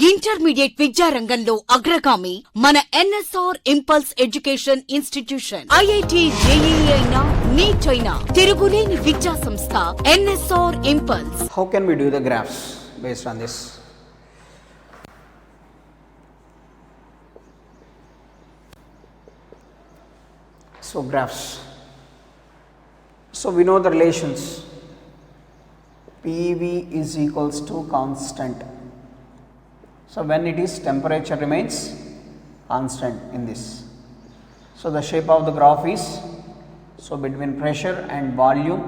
Intermediate విద్యారంగంలో అగ్రగామి మన NSR impulse education institution. IIT JEE అయినా నీట్ అయినా తిరుగులేని విద్యా సంస్థ NSR impulse. How can we do the graphs based on this? So graphs. So we know the relations. PV is equals to constant. So when it is temperature remains constant in this. So the shape of the graph is, so between pressure and volume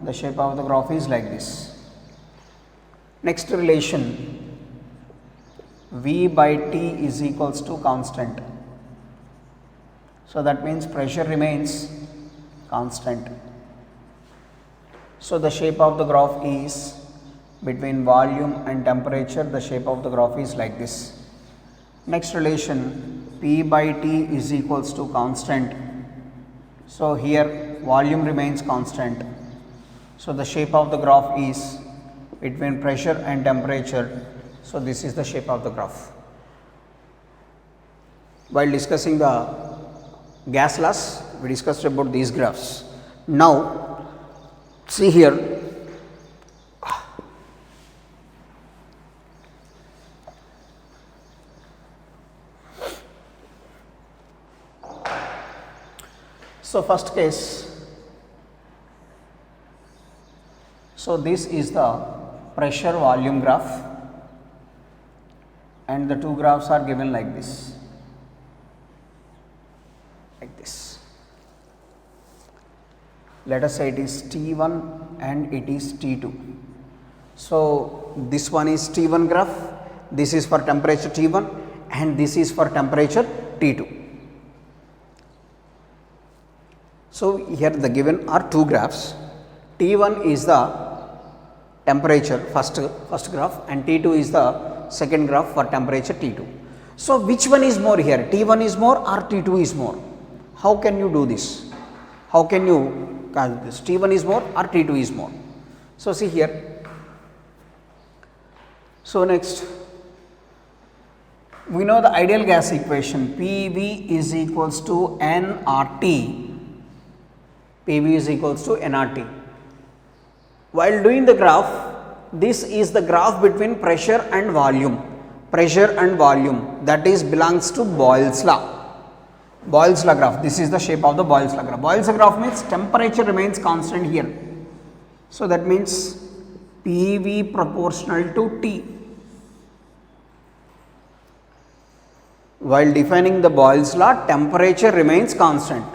the shape of the graph is like this. Next relation, V by T is equals to constant. So that means pressure remains constant. So the shape of the graph is between volume and temperature, the shape of the graph is like this. Next relation, P by T is equals to constant. So here volume remains constant. So the shape of the graph is between pressure and temperature. So this is the shape of the graph. While discussing the gas laws, we discussed about these graphs. Now see here, so first case, so this is the pressure volume graph and the two graphs are given like this, let us say it is T1 and it is T2. So this one is T1 graph, this is for temperature T1 and this is for temperature T2. So here the given are two graphs. T1 is the temperature first graph and T2 is the second graph for temperature T2. So which one is more here, T1 is more or T2 is more? How can you do this? How can you calculate this? T1 is more or T2 is more? So see here. So next, we know the ideal gas equation, PV is equals to nRT. PV is equals to nRT. While doing the graph, this is the graph between pressure and volume. Pressure and volume, that is belongs to Boyle's law. Boyle's law graph, this is the shape of the Boyle's law graph. Boyle's law graph means temperature remains constant here. So that means PV proportional to T. While defining the Boyle's law, temperature remains constant.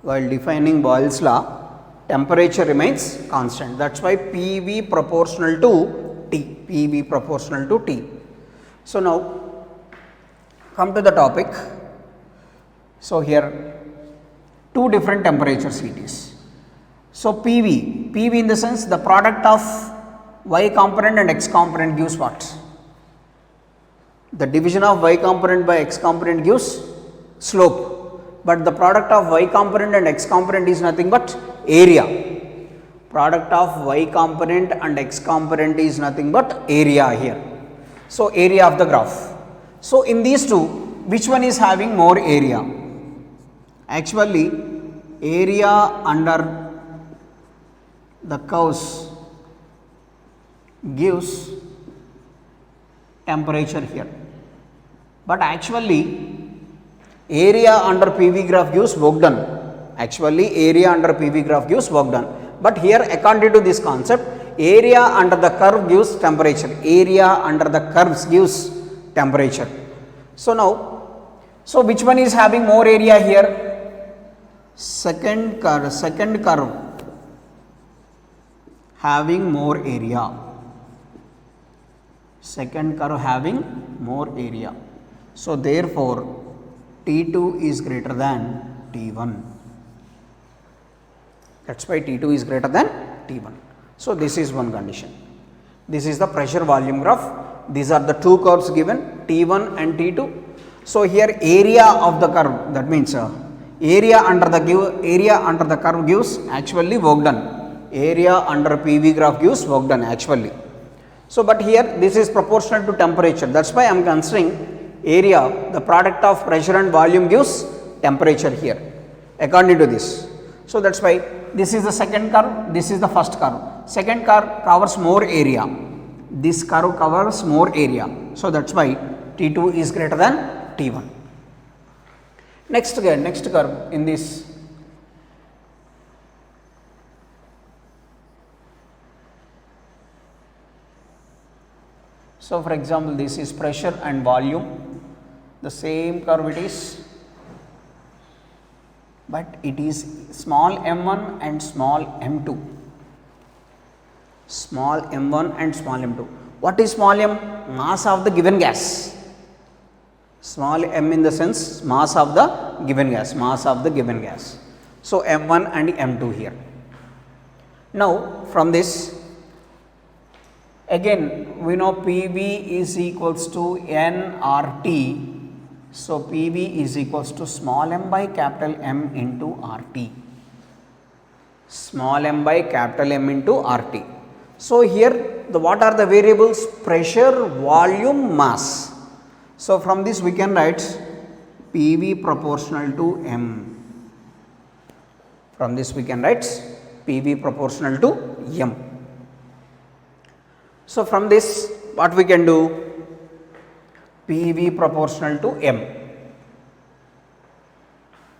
While defining Boyle's law, temperature remains constant. That is why PV proportional to T. PV proportional to T. So now come to the topic. So here two different temperatures it is. So PV in the sense the product of y component and x component gives what? The division of y component by x component gives slope, but the product of y component and x component is nothing but area. Product of y component and x component is nothing but area here. So area of the graph. So in these two, which one is having more area? Actually area under the curves gives temperature here, but actually area under PV graph gives work done. Actually area under PV graph gives work done, but here according to this concept, area under the curve gives temperature. Area under the curves gives temperature. So now, so which one is having more area here? Second curve having more area. Second curve having more area. So therefore T2 is greater than T1. That's why T2 is greater than T1. So this is one condition. This is the pressure volume graph. These are the two curves given, T1 and T2. So here area of the curve, that means area under the curve gives actually work done. Area under PV graph gives work done actually. So, but here this is proportional to temperature, that is why I am considering area, the product of pressure and volume gives temperature here according to this. So, that is why this is the second curve, this is the first curve. Second curve covers more area, this curve covers more area. So, that is why T2 is greater than T1. Next curve in this. So, for example, this is pressure and volume, the same curve it is, but it is small m1 and small m2, small m1 and small m2. What is small m? Mass of the given gas. Small m in the sense mass of the given gas, mass of the given gas. So, m1 and m2 here. Now, from this again we know PV is equals to nRT. So, PV is equals to small m by capital M into RT, small m by capital M into RT. So, here what are the variables? Pressure, volume, mass. So, from this we can write PV proportional to M. From this we can write PV proportional to M. So, from this what we can do? PV proportional to M.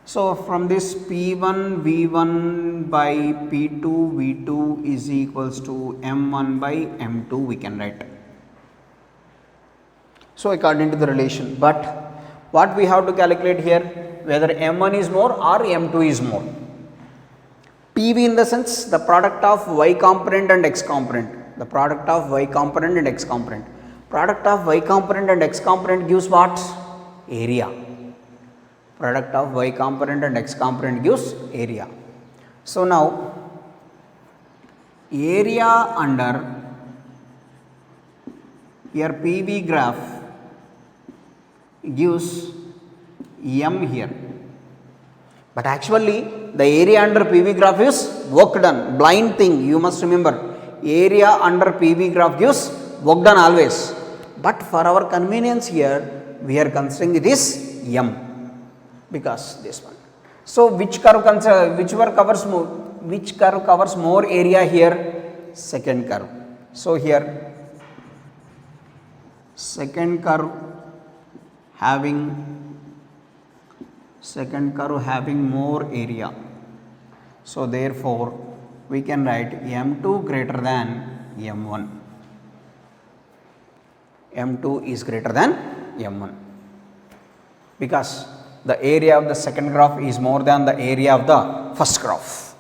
So, from this P1 V1 by P2 V2 is equals to M1 by M2 we can write. So, according to the relation, but what we have to calculate here, whether M1 is more or M2 is more. PV in the sense the product of Y component and X component, the product of Y component and X component. Product of Y component and X component gives what? Area. Product of Y component and X component gives area. So, now area under here PV graph gives M here, but actually the area under PV graph is work done, blind thing, you must remember, area under PV graph gives work done always, but for our convenience here we are considering it is M because this one. So, which curve covers more area here? Second curve. So, here second curve having more area. So, therefore, we can write M2 greater than M1. M2 is greater than M1 because the area of the second graph is more than the area of the first graph.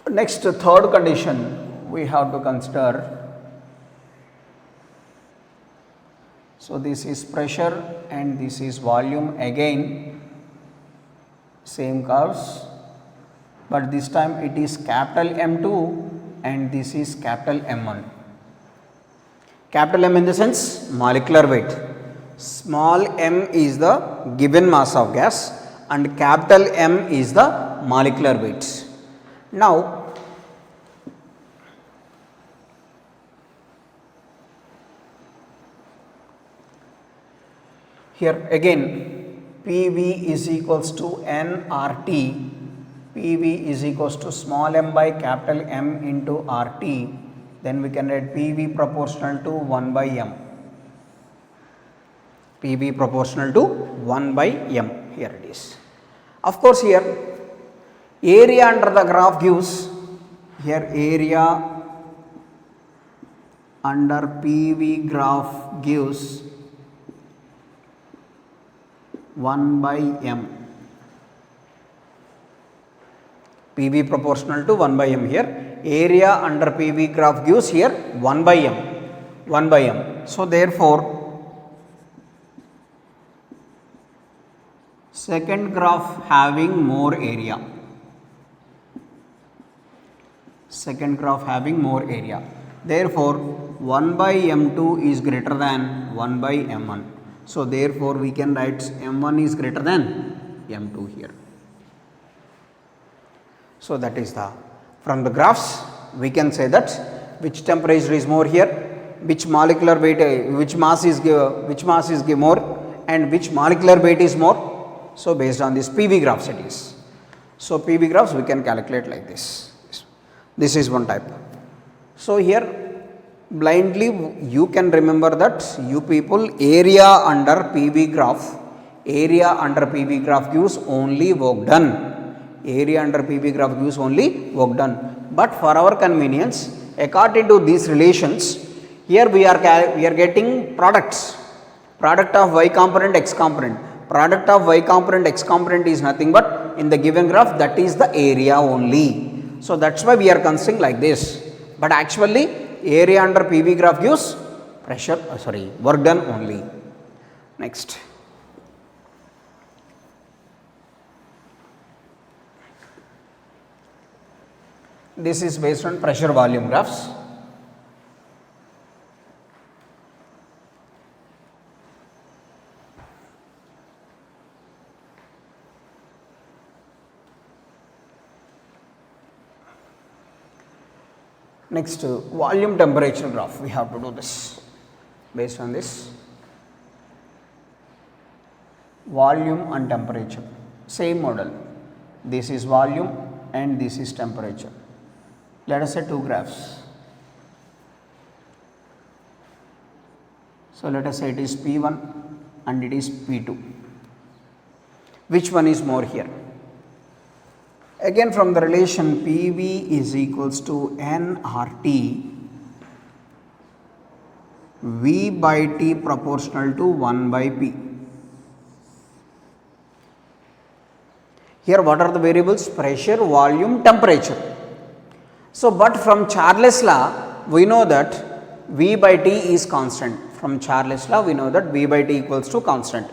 Next, third condition we have to consider. So, this is pressure and this is volume, again same curves, but this time it is capital M2 and this is capital M1. Capital M in the sense molecular weight, small m is the given mass of gas and capital M is the molecular weight. Now, here again PV is equals to nRT, PV is equals to small m by capital M into RT, then we can write PV proportional to 1 by M, PV proportional to 1 by M, here it is. Of course, here area under the graph gives, here area under PV graph gives 1 by M, PV proportional to 1 by M here, area under PV graph gives here 1 by M. So, therefore, second graph having more area, therefore, 1 by M2 is greater than 1 by M1. So, therefore, we can write M1 is greater than M2 here. So, that is the, from the graphs we can say that which temperature is more here, which molecular weight, which mass is more, and which molecular weight is more. So based on this PV graphs it is. So PV graphs we can calculate like this. This is one type. So here blindly you can remember that you people area under PV graph gives only work done. Area under PV graph gives only work done. But for our convenience, according to these relations, here we are getting products. Product of y component, x component. Product of y component, x component is nothing but in the given graph that is the area only. So that's why we are considering like this. But actually area under PV graph gives work done only. Next. This is based on pressure volume graphs. Next, volume temperature graph, we have to do this based on this. Volume and temperature, same model. This is volume and this is temperature. Let us say two graphs. So let us say it is P1 and it is P2. Which one is more here? Again from the relation PV is equals to nRT, V by T proportional to 1 by P. Here what are the variables? Pressure, volume, temperature. So but from Charles' law we know that V by T is constant. From Charles' law we know that V by T equals to constant.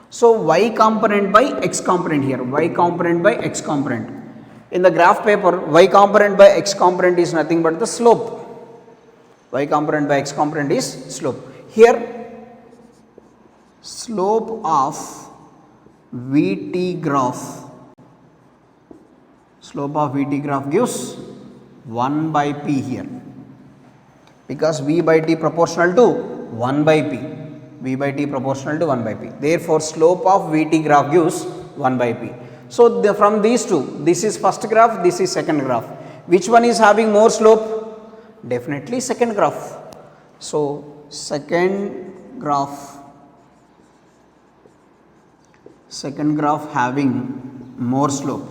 So y component by x component here, y component by x component. In the graph paper, y component by x component is nothing but the slope. Y component by x component is slope. Here, slope of Vt graph gives 1 by p here, because V by T proportional to 1 by p. V by T proportional to 1 by p. Therefore, slope of Vt graph gives 1 by p. So from these two, this is first graph, this is second graph. Which one is having more slope? Definitely second graph. So second graph having more slope.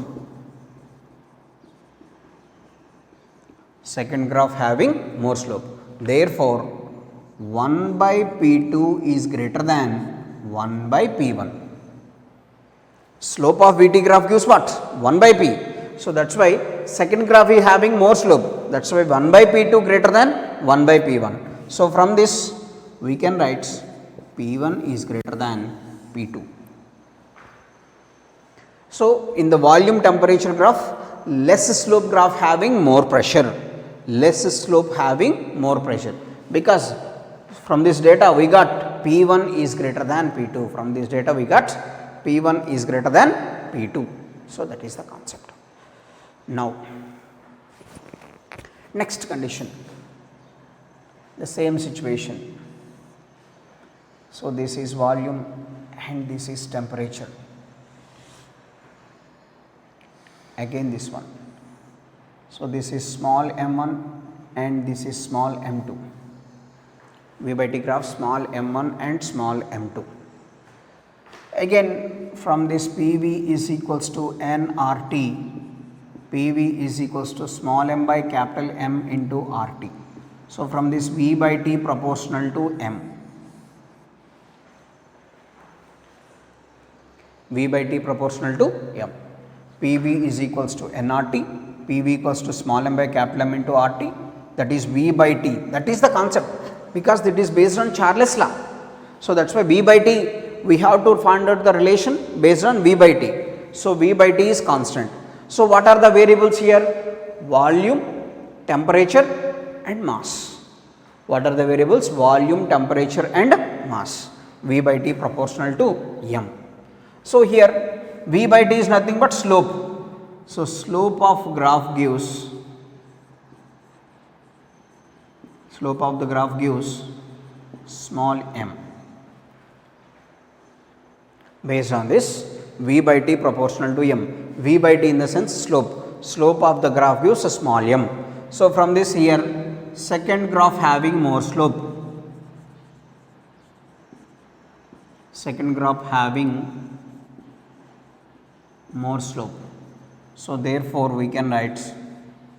Second graph having more slope. Therefore, 1 by P2 is greater than 1 by P1. Slope of Vt graph gives what? 1 by p. So that's why second graph is having more slope. That's why 1 by p2 greater than 1 by p1. So from this we can write p1 is greater than p2. So in the volume temperature graph, less slope graph having more pressure. Less slope having more pressure. Because from this data we got p1 is greater than p2. From this data we got P1 is greater than P2. So that is the concept. Now, next condition, the same situation. So this is volume and this is temperature. Again this one. So this is small m1 and this is small m2. V by T graph small m1 and small m2. Again from this PV is equals to nRT, PV is equals to small m by capital M into RT. So from this V by T proportional to M. V by T proportional to M. PV is equals to nRT, PV equals to small m by capital M into RT, that is V by T. That is the concept, because it is based on Charles' law. So that's why V by T, we have to find out the relation based on V by T. So V by T is constant. So what are the variables here? Volume, temperature and mass. What are the variables? Volume, temperature and mass. V by T proportional to M. So here V by T is nothing but slope. So slope of graph gives Slope of the graph gives small m. Based on this, v by t proportional to m. V by t in the sense slope. Slope of the graph gives a small m. So, from this here, second graph having more slope. Second graph having more slope. So, therefore, we can write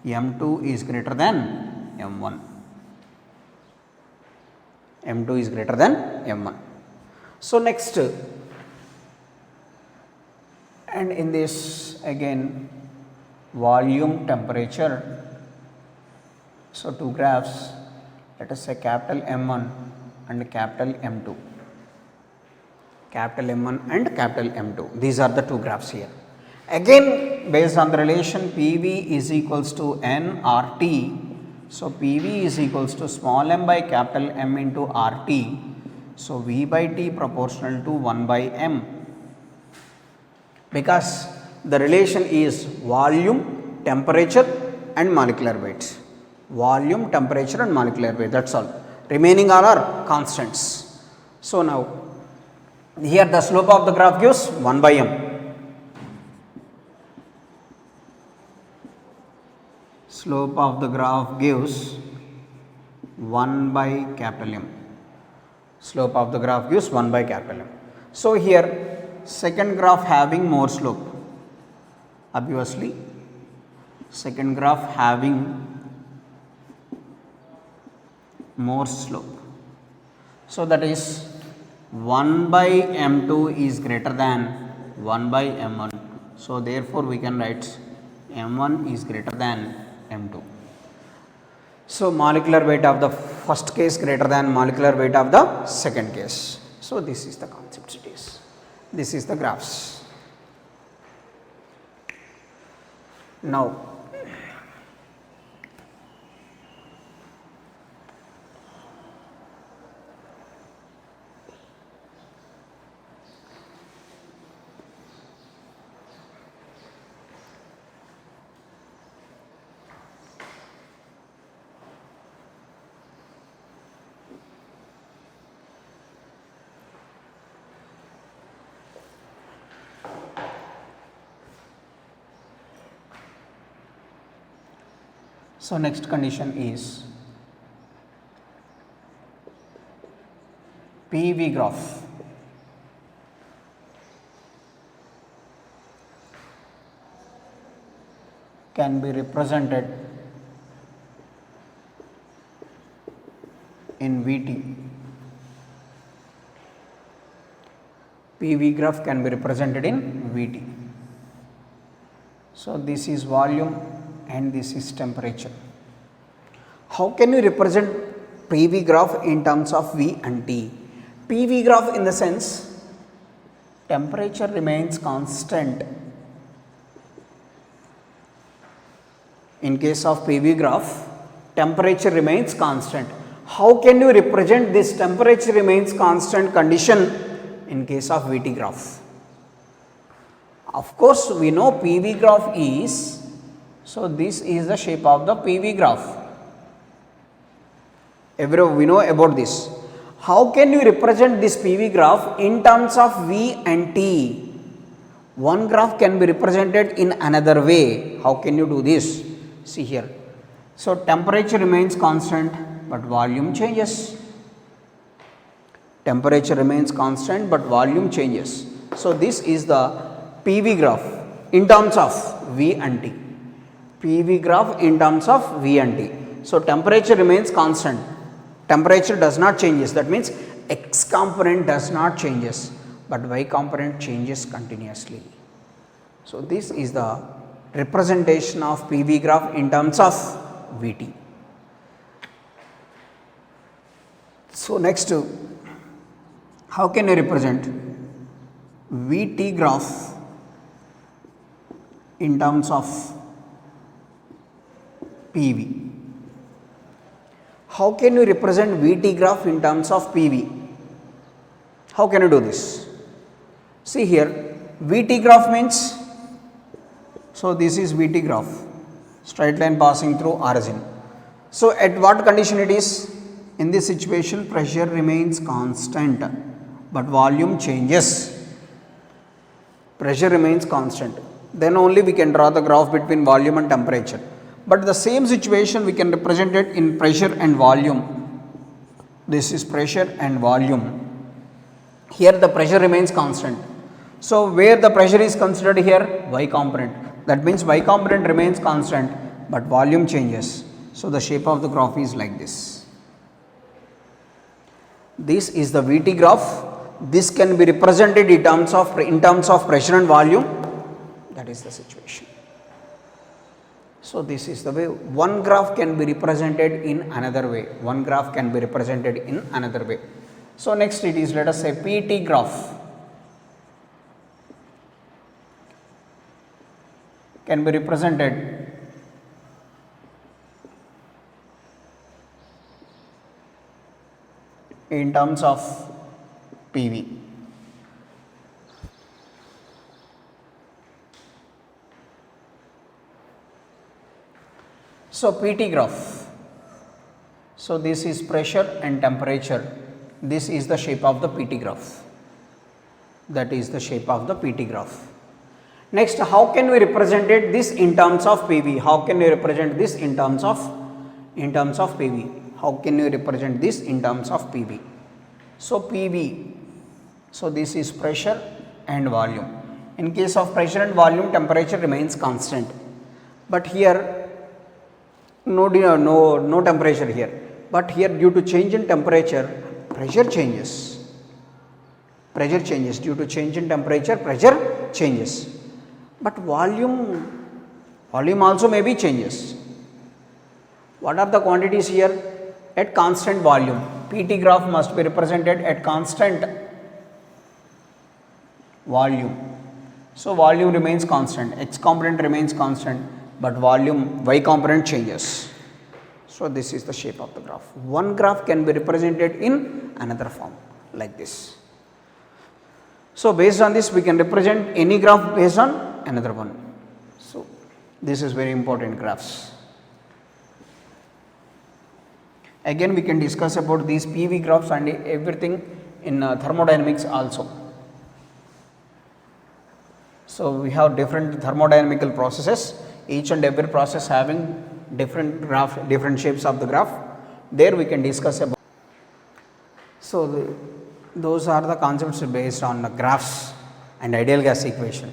m2 is greater than m1. m2 is greater than m1. So, next, and in this again volume, temperature. So, two graphs, let us say capital M1 and capital M2. Capital M1 and capital M2. These are the two graphs here. Again, based on the relation PV is equals to nRT. So, PV is equals to small m by capital M into RT. So, V by T proportional to 1 by M. Because the relation is volume, temperature and molecular weight. Volume, temperature and molecular weight, that is all. Remaining all are constants. So, now here the slope of the graph gives 1 by m. Slope of the graph gives 1 by capital M. Slope of the graph gives 1 by capital M. So, here second graph having more slope. Obviously, second graph having more slope. So, that is 1 by m2 is greater than 1 by m1. So, therefore, we can write m1 is greater than m2. So, molecular weight of the first case greater than molecular weight of the second case. So, this is the concept it is. This is the graphs. Now, so next condition is PV graph can be represented in Vt. PV graph can be represented in Vt. So, this is volume and this is temperature. How can you represent PV graph in terms of V and T? PV graph in the sense temperature remains constant. In case of PV graph, temperature remains constant. How can you represent this temperature remains constant condition in case of VT graph? Of course, we know PV graph is, so this is the shape of the PV graph. We know about this. How can you represent this PV graph in terms of V and T? One graph can be represented in another way. How can you do this? See here. So, temperature remains constant, but volume changes. Temperature remains constant, but volume changes. So, this is the PV graph in terms of V and T. PV graph in terms of V and T. So, temperature remains constant. Temperature does not changes. That means X component does not changes, but Y component changes continuously. So, this is the representation of PV graph in terms of Vt. So, next, how can you represent Vt graph in terms of PV? How can you represent Vt graph in terms of PV? How can you do this? See here, Vt graph means, so this is Vt graph, straight line passing through origin. So at what condition it is? In this situation pressure remains constant but volume changes. Pressure remains constant. Then only we can draw the graph between volume and temperature. But the same situation we can represent it in pressure and volume. This is pressure and volume. Here the pressure remains constant. So where the pressure is considered here? Y component. That means y component remains constant but volume changes. So the shape of the graph is like this. This is the VT graph. This can be represented in terms of pressure and volume. That is the situation. So this is the way one graph can be represented in another way. One graph can be represented in another way. So next it is, let us say, PT graph can be represented in terms of PV. So PT graph. So this is pressure and temperature. This is the shape of the PT graph. That is the shape of the PT graph. Next, how can we represent this in terms of PV? How can we represent this in terms of PV? How can we represent this in terms of PV? So PV. So this is pressure and volume. In case of pressure and volume, temperature remains constant. But here no temperature here. But here due to change in temperature, pressure changes. Pressure changes. Due to change in temperature, pressure changes. But volume also maybe changes. What are the quantities here? At constant volume. PT graph must be represented at constant volume. So volume remains constant, X component remains constant, but volume Y component changes. So this is the shape of the graph. One graph can be represented in another form like this. So based on this we can represent any graph based on another one. So this is very important graphs. Again we can discuss about these PV graphs and everything in thermodynamics also. So we have different thermodynamical processes, each and every process having different graph, different shapes of the graph. There we can discuss about. So those are the concepts based on the graphs and ideal gas equation.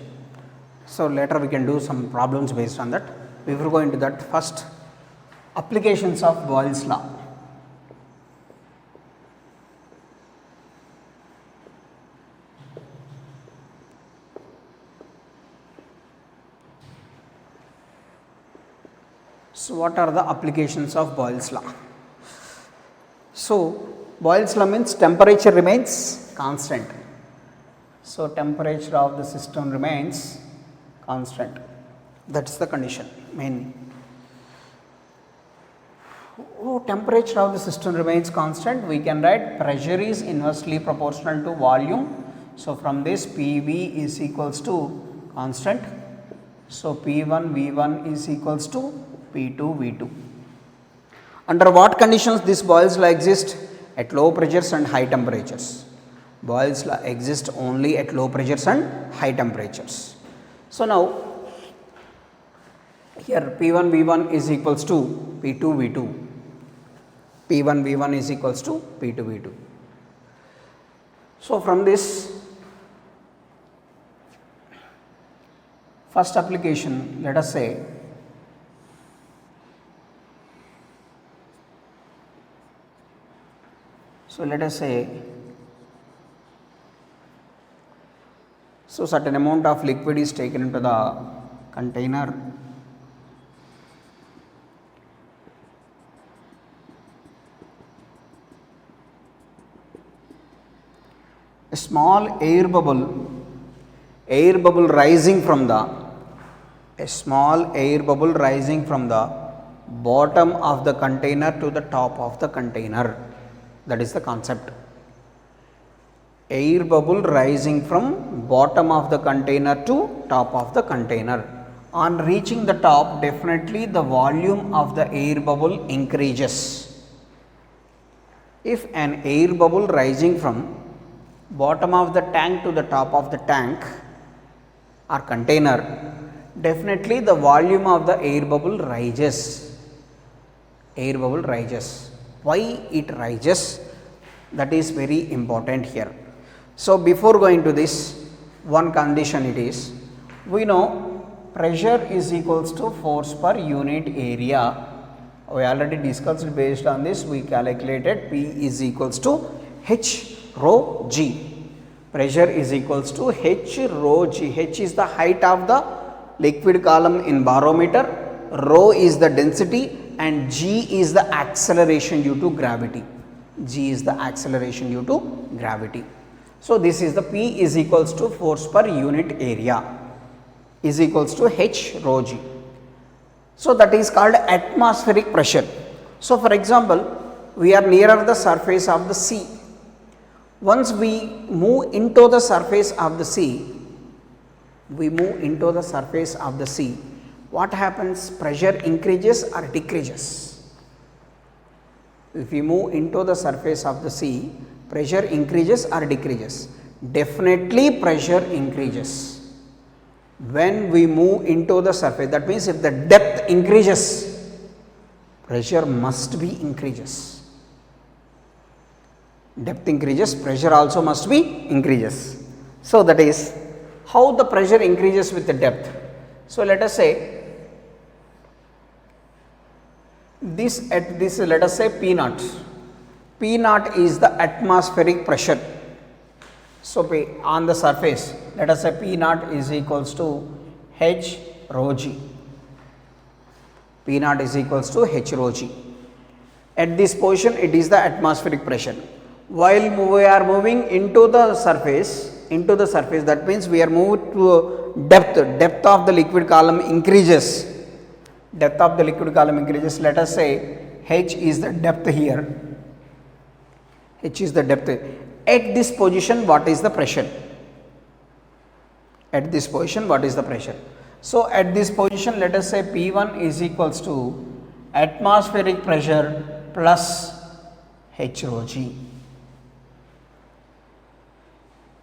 So later we can do some problems based on that. Before going to that, first applications of Boyle's law. So what are the applications of Boyle's law? So Boyle's law means temperature remains constant. So temperature of the system remains constant. That is the condition mainly. Temperature of the system remains constant. We can write pressure is inversely proportional to volume. So from this PV is equals to constant. So P1 V1 is equals to P2 V2. Under what conditions this Boyle's law exists? At low pressures and high temperatures. Boyle's law exists only at low pressures and high temperatures. So now here P1 V1 is equals to P2 V2. P1 V1 is equals to P2 V2. So from this first application, let us say certain amount of liquid is taken into the container. A small air bubble rising from the bottom of the container to the top of the container. That is the concept. Air bubble rising from bottom of the container to top of the container. On reaching the top, definitely the volume of the air bubble increases. If an air bubble rising from bottom of the tank to the top of the tank or container, definitely the volume of the air bubble rises. Air bubble rises. Why it rises? That is very important here. So, before going to this, one condition it is, we know pressure is equals to force per unit area. We already discussed, based on this we calculated P is equals to H rho G. Pressure is equals to H rho G. H is the height of the liquid column in barometer, rho is the density, and G is the acceleration due to gravity. G is the acceleration due to gravity. So, this is the P is equals to force per unit area is equals to H rho G. So, that is called atmospheric pressure. So, for example, we are nearer the surface of the sea. Once we move into the surface of the sea, what happens? Pressure increases or decreases? If we move into the surface of the sea, pressure increases or decreases? Definitely pressure increases. When we move into the surface, that means if the depth increases, pressure must be increases. Depth increases, pressure also must be increases. So, that is how the pressure increases with the depth. So, let us say this at this, let us say P naught. P naught is the atmospheric pressure. So, on the surface, let us say P naught is equals to H rho G. P naught is equals to H rho G. At this position, it is the atmospheric pressure. While we are moving into the surface, that means we are moving to depth of the liquid column increases. Depth of the liquid column increases. Let us say H is the depth here. H is the depth. At this position, what is the pressure? At this position, what is the pressure? So, at this position, let us say P1 is equals to atmospheric pressure plus H rho G.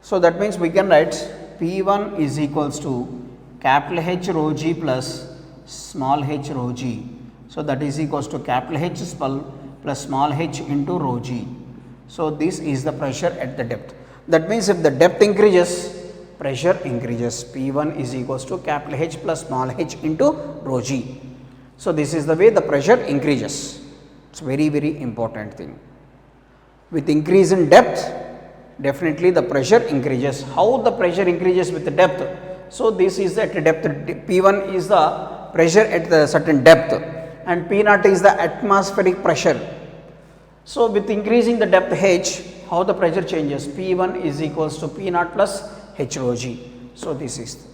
So, that means we can write P1 is equals to capital H rho G plus small h rho G. So, that is equals to capital H plus small h into rho G. So, this is the pressure at the depth. That means, if the depth increases, pressure increases. P1 is equals to capital H plus small h into rho G. So, this is the way the pressure increases. It is very, very important thing. With increase in depth, definitely the pressure increases. How the pressure increases with the depth? So, this is at the depth. P1 is the pressure at the certain depth and P naught is the atmospheric pressure. So, with increasing the depth h, how the pressure changes? P1 is equals to P naught plus H rho G. So, this is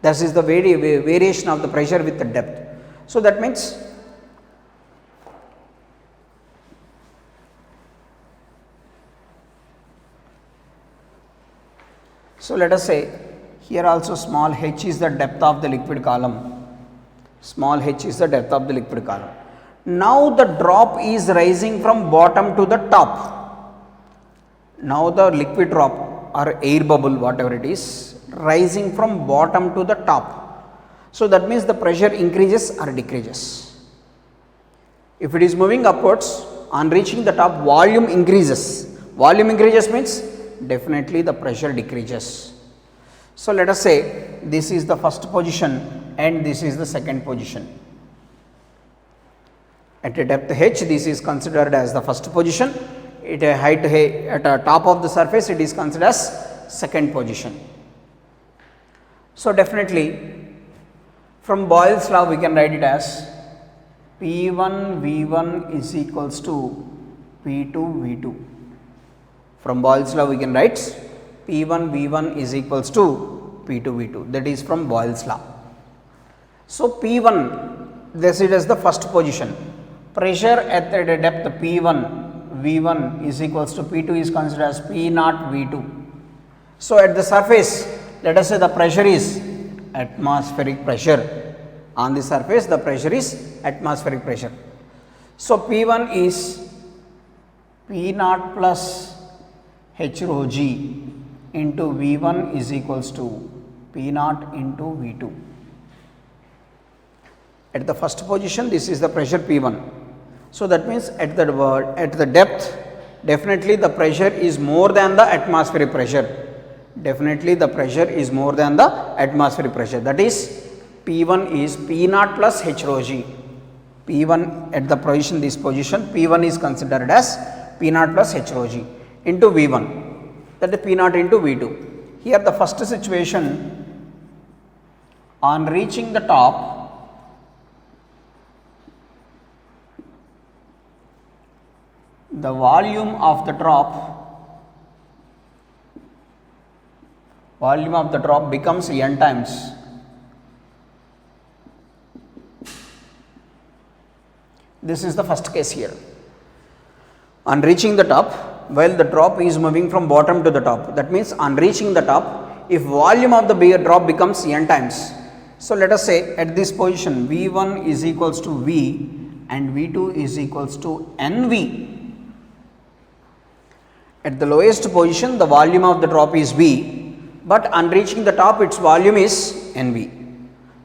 the variation of the pressure with the depth. So, that means let us say here also small h is the depth of the liquid column. Small h is the depth of the liquid column. Now, the drop is rising from bottom to the top. Now, the liquid drop or air bubble, whatever it is, rising from bottom to the top. So, that means the pressure increases or decreases. If it is moving upwards, on reaching the top, volume increases. Volume increases means definitely the pressure decreases. So, let us say this is the first position and this is the second position. At a depth h, this is considered as the first position. At a height at the top of the surface, it is considered as second position. So, definitely from Boyle's law, we can write it as P1 V1 is equals to P2 V2. From Boyle's law, we can write P1 V1 is equals to P2 V2. That is from Boyle's law. So, P1, this is as the first position. Pressure at the depth P1 V1 is equals to P2 is considered as P naught V2. So, at the surface, let us say the pressure is atmospheric pressure. On the surface the pressure is atmospheric pressure. So P1 is P naught plus H rho g into V1 is equals to P naught into V2. At the first position this is the pressure P1. So that means at the depth definitely the pressure is more than the atmospheric pressure. Definitely the pressure is more than the atmospheric pressure, that is P1 is P naught plus H rho g. P1 at the position, this position P1 is considered as P naught plus H rho g into V1, that is P naught into V2. Here the first situation, on reaching the top, the volume of the drop becomes n times. This is the first case here. On reaching the top, while the drop is moving from bottom to the top, that means on reaching the top, if volume of the drop becomes n times. So let us say at this position V1 is equals to V and V2 is equals to NV. At the lowest position the volume of the drop is V, but on reaching the top its volume is NV.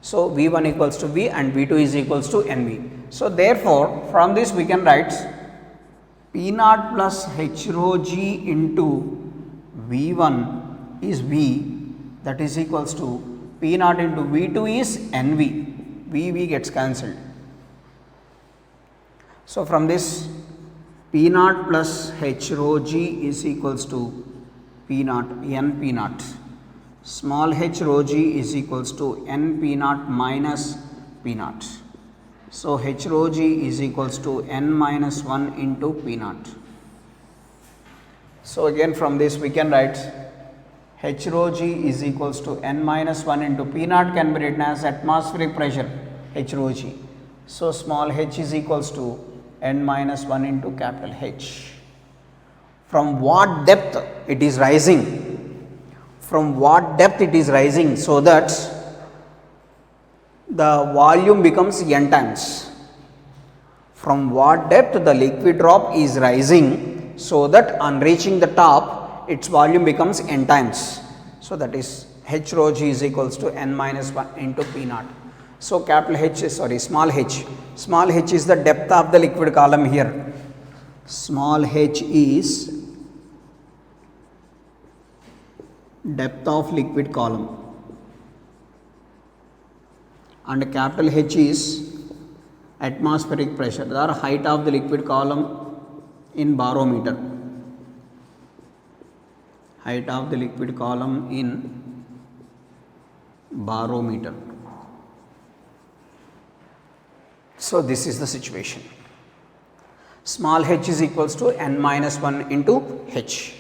So V1 equals to V and V2 is equals to NV. So therefore from this we can write P naught plus H rho g into V1 is V, that is equals to P naught into V2 is NV. V gets cancelled. So from this P naught plus H rho g is equals to P naught n P naught. Small h rho g is equals to n P naught minus P naught. So h rho g is equals to n minus 1 into P naught. So again from this we can write h rho g is equals to n minus 1 into P naught can be written as atmospheric pressure h rho g. So small h is equals to n minus 1 into capital H. From what depth it is rising? From what depth it is rising, so that the volume becomes n times. From what depth the liquid drop is rising, so that on reaching the top its volume becomes n times. So that is h rho g is equals to n minus 1 into P naught. So capital H is small h. Small h is the depth of the liquid column here. Small h is depth of liquid column and capital H is atmospheric pressure, or height of the liquid column in barometer. Height of the liquid column in barometer. So this is the situation. Small h is equals to n minus 1 into h.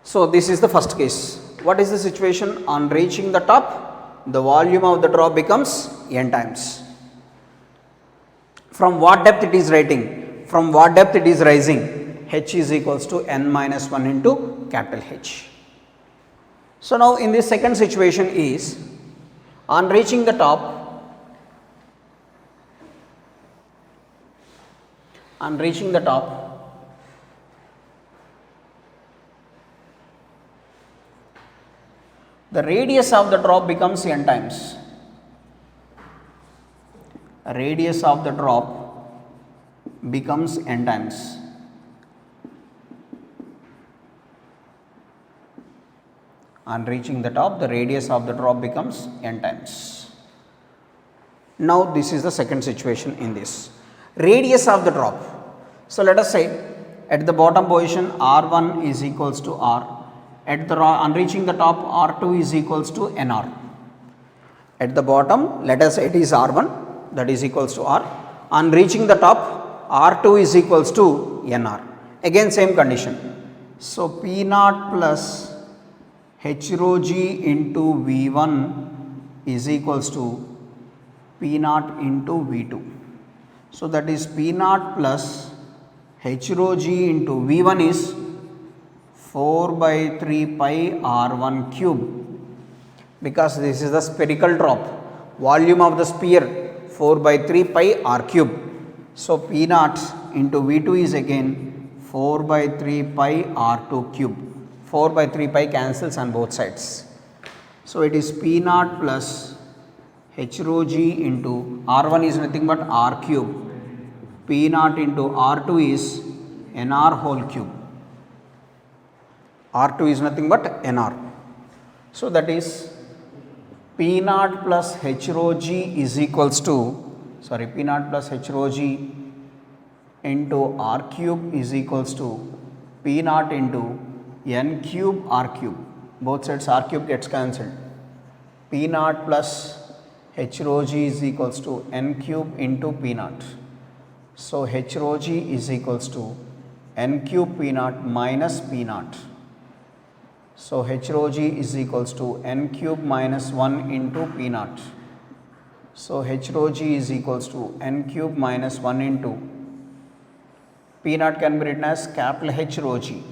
So this is the first case. What is the situation? On reaching the top, the volume of the drop becomes n times. From what depth it is rising? From what depth it is rising? H is equals to n minus 1 into capital H. So now in this second situation is, on reaching the top, the radius of the drop becomes n times. Radius of the drop becomes n times. On reaching the top, the radius of the drop becomes n times. Now this is the second situation in this. Radius of the drop. So let us say at the bottom position R1 is equals to R. On reaching the top, R2 is equals to NR. At the bottom, let us say it is R1, that is equals to R. On reaching the top, R2 is equals to NR. Again same condition. So P naught plus H rho g into V1 is equals to P naught into V2. So that is P naught plus H rho g into V1 is 4 by 3 pi R1 cube. because this is the spherical drop. Volume of the sphere 4 by 3 pi r cube. So P naught into V2 is again 4 by 3 pi r2 cube. 4 by 3 pi cancels on both sides. So it is P naught plus h rho g into R1 is nothing but r cube. P naught into R2 is nr whole cube. R2 is nothing but nr. So that is P naught plus h rho g is equals to, P naught plus h rho g into r cube is equals to P naught into n cube r cube. Both sides r cube gets cancelled. P naught plus h rho g is equals to n cube into P naught. So h rho g is equals to n cube P naught minus P naught. So h rho g is equals to n cube minus 1 into P naught. So h rho g is equals to n cube minus 1 into P naught can be written as capital H rho g.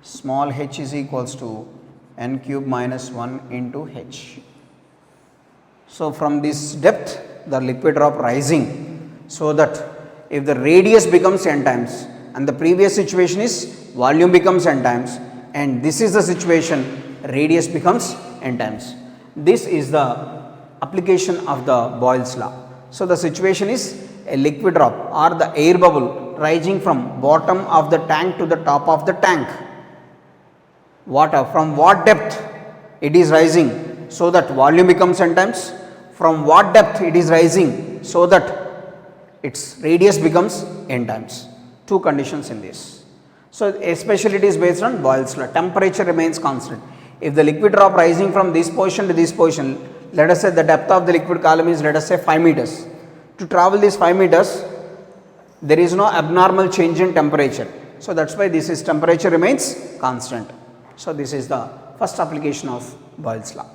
Small h is equals to n cube minus 1 into h. So from this depth the liquid drop rising, so that if the radius becomes n times and the previous situation is volume becomes n times, and this is the situation radius becomes n times. This is the application of the Boyle's law. So the situation is a liquid drop or the air bubble rising from bottom of the tank to the top of the tank. Water from what depth it is rising, so that volume becomes n times, from what depth it is rising, so that its radius becomes n times. Two conditions in this. So especially it is based on Boyle's law. Temperature remains constant. If the liquid drop rising from this position to this position, let us say the depth of the liquid column is, let us say, 5 meters. To travel these 5 meters, there is no abnormal change in temperature. So that's why this is temperature remains constant. So this is the first application of Boyle's law.